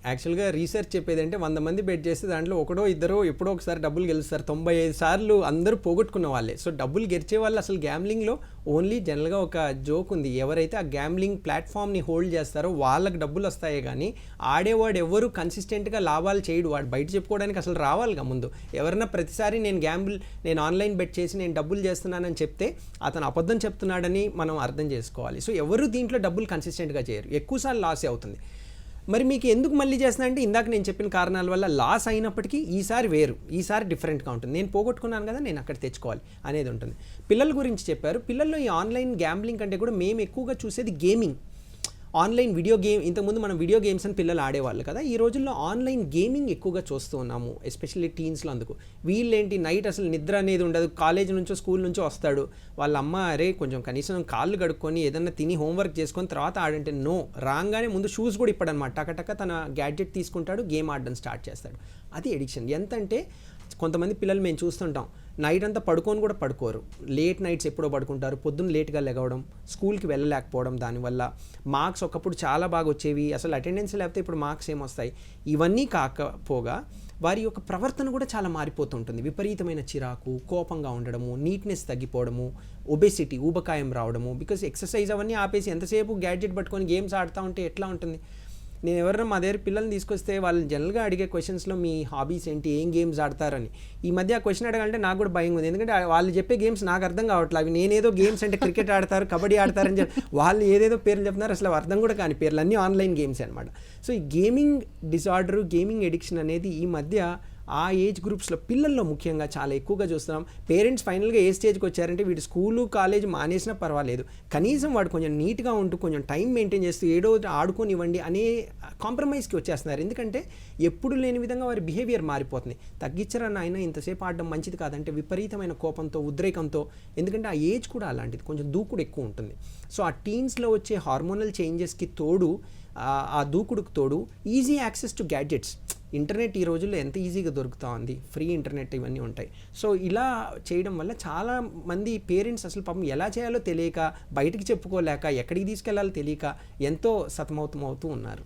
యాక్చువల్గా రీసెర్చ్ చెప్పేదంటే 100 మంది బెట్ చేస్తే దాంట్లో ఒకటో ఇద్దరో ఎప్పుడో ఒకసారి డబ్బులు గెలుస్తారు. 95 సార్లు అందరూ పోగొట్టుకున్న వాళ్ళే. సో డబ్బులు గెలిచే వాళ్ళు అసలు గ్యాంబ్లింగ్లో ఓన్లీ జనరల్గా ఒక జోక్ ఉంది, ఎవరైతే ఆ గ్యాంబ్లింగ్ ప్లాట్ఫామ్ని హోల్డ్ చేస్తారో వాళ్ళకి డబ్బులు వస్తాయే కానీ ఆడేవాడు ఎవరు కన్సిస్టెంట్గా లాభాలు చేయడు. వాడు బయట చెప్పుకోవడానికి అసలు రావాలిగా ముందు. ఎవరన్నా ప్రతిసారి నేను ఆన్లైన్ బెట్ చేసి నేను డబ్బులు చేస్తున్నానని చెప్తే అతను అబద్ధం చెప్తున్నాడని మనం అర్థం చేసుకోవాలి. సో ఎవరు దీంట్లో డబ్బులు కన్సిస్టెంట్గా చేయరు, ఎక్కువసార్లు లాస్ అవుతుంది. మరి మీకు ఎందుకు మళ్ళీ చేస్తున్నా అంటే ఇందాక నేను చెప్పిన కారణాల వల్ల లాస్ అయినప్పటికీ ఈసారి వేరు, ఈసారి డిఫరెంట్గా ఉంటుంది. నేను పోగొట్టుకున్నాను కదా, నేను అక్కడ తెచ్చుకోవాలి అనేది ఉంటుంది. పిల్లల గురించి చెప్పారు. పిల్లల్లో ఈ ఆన్లైన్ గ్యాంబ్లింగ్ కంటే కూడా మేము ఎక్కువగా చూసేది గేమింగ్, ఆన్లైన్ వీడియో గేమ్. ఇంతకుముందు మనం వీడియో గేమ్స్ అని పిల్లలు ఆడేవాళ్ళు కదా, ఈ రోజుల్లో ఆన్లైన్ గేమింగ్ ఎక్కువగా చూస్తూ ఉన్నాము, ఎస్పెషల్లీ టీన్స్లో. అందుకు వీళ్ళేంటి నైట్ అసలు నిద్ర అనేది ఉండదు, కాలేజ్ నుంచో స్కూల్ నుంచో వస్తాడు, వాళ్ళ అమ్మ అరే కొంచెం కనీసం కాళ్ళు కడుక్కొని ఏదన్నా తిని హోంవర్క్ చేసుకొని తర్వాత ఆడంటే నో, రాగానే ముందు షూస్ కూడా ఇప్పడనమాట, టకటక తన గ్యాడ్జెట్ తీసుకుంటాడు, గేమ్ ఆడడం స్టార్ట్ చేస్తాడు. అది ఎడిక్షన్. ఎంతంటే కొంతమంది పిల్లలు మేము చూస్తుంటాం నైట్ అంతా పడుకొని కూడా పడుకోరు, లేట్ నైట్స్ ఎప్పుడో పడుకుంటారు, పొద్దున్న లేట్గా లెగవడం, స్కూల్కి వెళ్ళలేకపోవడం, దానివల్ల మార్క్స్ ఒకప్పుడు చాలా బాగా వచ్చేవి, అసలు అటెండెన్స్ లేకపోతే ఇప్పుడు మార్క్స్ ఏమొస్తాయి. ఇవన్నీ కాకపోగా వారి యొక్క ప్రవర్తన కూడా చాలా మారిపోతుంటుంది. విపరీతమైన చిరాకు, కోపంగా ఉండడము, నీట్నెస్ తగ్గిపోవడము, ఒబేసిటీ ఊబకాయం రావడము. బికాజ్ ఎక్సర్సైజ్ అవన్నీ ఆపేసి ఎంతసేపు గ్యాడ్జెట్ పట్టుకొని గేమ్స్ ఆడుతూ ఉంటే ఎట్లా ఉంటుంది. నేను ఎవరైనా మా దగ్గర పిల్లల్ని తీసుకొస్తే వాళ్ళు జనరల్గా అడిగే క్వశ్చన్స్లో మీ హాబీస్ ఏంటి, ఏం గేమ్స్ ఆడతారని. ఈ మధ్య ఆ క్వశ్చన్ అడగాలంటే నాకు కూడా భయం ఉంది, ఎందుకంటే వాళ్ళు చెప్పే గేమ్స్ నాకు అర్థం కావట్లేదు. అవి నేనేదో గేమ్స్ అంటే క్రికెట్ ఆడతారు, కబడ్డీ ఆడతారని చెప్పి వాళ్ళు ఏదేదో పేర్లు చెప్తున్నారు, అసలు అర్థం కూడా కాని పేర్లు, అన్నీ ఆన్లైన్ గేమ్స్ అనమాట. సో ఈ గేమింగ్ డిజార్డర్, గేమింగ్ ఎడిక్షన్ అనేది ఈ మధ్య ఆ ఏజ్ గ్రూప్స్లో పిల్లల్లో ముఖ్యంగా చాలా ఎక్కువగా చూస్తున్నాం. పేరెంట్స్ ఫైనల్గా ఏ స్టేజ్కి వచ్చారంటే వీడు స్కూలు కాలేజ్ మానేసినా పర్వాలేదు, కనీసం వాడు కొంచెం నీట్గా ఉంటూ కొంచెం టైం మెయింటైన్ చేస్తూ ఏడో ఆడుకోనివ్వండి అనే కాంప్రమైజ్కి వచ్చేస్తున్నారు. ఎందుకంటే ఎప్పుడు లేని విధంగా వారి బిహేవియర్ మారిపోతుంది. తగ్గించరా నాయన, ఇంతసేపు ఆడడం మంచిది కాదంటే విపరీతమైన కోపంతో, ఉద్రేకంతో, ఎందుకంటే ఆ ఏజ్ కూడా అలాంటిది, కొంచెం దూకుడు ఎక్కువ ఉంటుంది. సో ఆ టీన్స్లో వచ్చే హార్మోనల్ చేంజెస్కి తోడు, ఆ దూకుడుకు తోడు easy access to gadgets. Internet ఈ రోజుల్లో ఎంత ఈజీగా దొరుకుతూ ఉంది, ఫ్రీ ఇంటర్నెట్ ఇవన్నీ ఉంటాయి. సో ఇలా చేయడం వల్ల చాలా మంది పేరెంట్స్ అసలు పాపం ఎలా చేయాలో తెలియక, బయటికి చెప్పుకోలేక, ఎక్కడికి తీసుకెళ్లాలో తెలియక ఎంతో సతమవుతూ ఉన్నారు.